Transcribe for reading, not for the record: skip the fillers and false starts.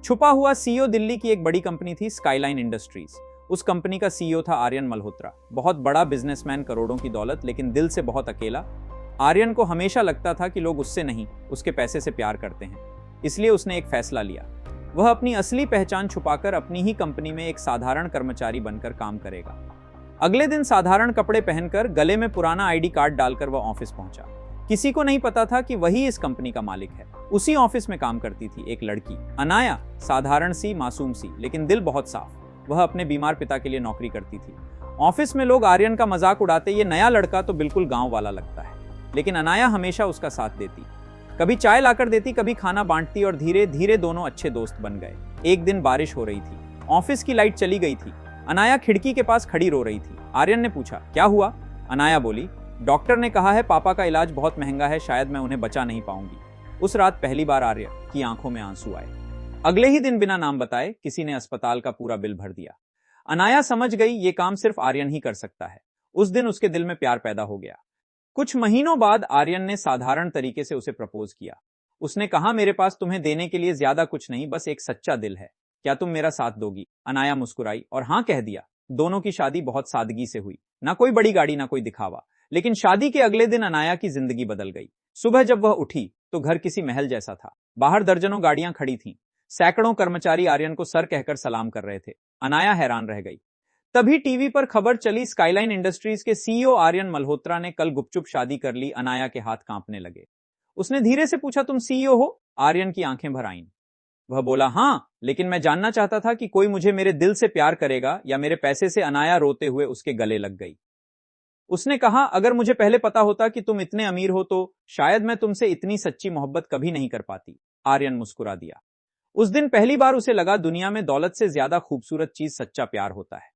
छुपा हुआ सीईओ दिल्ली की एक बड़ी कंपनी थी स्काईलाइन इंडस्ट्रीज। उस कंपनी का सीईओ था आर्यन मल्होत्रा। बहुत बड़ा बिजनेसमैन, करोड़ों की दौलत, लेकिन दिल से बहुत अकेला। आर्यन को हमेशा लगता था कि लोग उससे नहीं, उसके पैसे से प्यार करते हैं। इसलिए उसने एक फैसला लिया। वह अपनी असली पहचान छुपाकर अपनी ही कंपनी में एक साधारण कर्मचारी बनकर काम करेगा। अगले दिन साधारण कपड़े पहनकर, गले में पुराना आईडी कार्ड डालकर वह ऑफिस पहुंचा। किसी को नहीं पता था कि वही इस कंपनी का मालिक है। उसी ऑफिस में काम करती थी एक लड़की, अनाया। साधारण सी, मासूम सी, लेकिन दिल बहुत साफ। वह अपने बीमार पिता के लिए नौकरी करती थी। ऑफिस में लोग आर्यन का मजाक उड़ाते, ये नया लड़का तो बिल्कुल गांव वाला लगता है। लेकिन अनाया हमेशा उसका साथ देती। कभी चाय लाकर देती, कभी खाना बांटती, और धीरे धीरे दोनों अच्छे दोस्त बन गए। एक दिन बारिश हो रही थी। ऑफिस की लाइट चली गई थी। अनाया खिड़की के पास खड़ी रो रही थी। आर्यन ने पूछा, क्या हुआ? अनाया बोली, डॉक्टर ने कहा है पापा का इलाज बहुत महंगा है, शायद मैं उन्हें बचा नहीं पाऊंगी। उस रात पहली बार आर्यन की आंखों में आंसू आए। अगले ही दिन बिना नाम बताए किसी ने अस्पताल का पूरा बिल भर दिया। अनाया समझ गई ये काम सिर्फ आर्यन ही कर सकता है। उस दिन उसके दिल में प्यार पैदा हो गया। कुछ महीनों बाद आर्यन ने साधारण तरीके से उसे प्रपोज किया। उसने कहा, मेरे पास तुम्हें देने के लिए ज्यादा कुछ नहीं, बस एक सच्चा दिल है। क्या तुम मेरा साथ दोगी? अनाया मुस्कुराई और हाँ कह दिया। दोनों की शादी बहुत सादगी से हुई। ना कोई बड़ी गाड़ी, ना कोई दिखावा। लेकिन शादी के अगले दिन अनाया की जिंदगी बदल गई। सुबह जब वह उठी तो घर किसी महल जैसा था। बाहर दर्जनों गाड़ियां खड़ी थीं। सैकड़ों कर्मचारी आर्यन को सर कहकर सलाम कर रहे थे। अनाया हैरान रह गई। तभी टीवी पर खबर चली, स्काईलाइन इंडस्ट्रीज के सीईओ आर्यन मल्होत्रा ने कल गुपचुप शादी कर ली। अनाया के हाथ कांपने लगे। उसने धीरे से पूछा, तुम सीईओ हो? आर्यन की आंखें भर आईं। वह बोला, हाँ, लेकिन मैं जानना चाहता था कि कोई मुझे मेरे दिल से प्यार करेगा या मेरे पैसे से। अनाया रोते हुए उसके गले लग गई। उसने कहा, अगर मुझे पहले पता होता कि तुम इतने अमीर हो तो शायद मैं तुमसे इतनी सच्ची मोहब्बत कभी नहीं कर पाती। आर्यन मुस्कुरा दिया। उस दिन पहली बार उसे लगा दुनिया में दौलत से ज्यादा खूबसूरत चीज सच्चा प्यार होता है।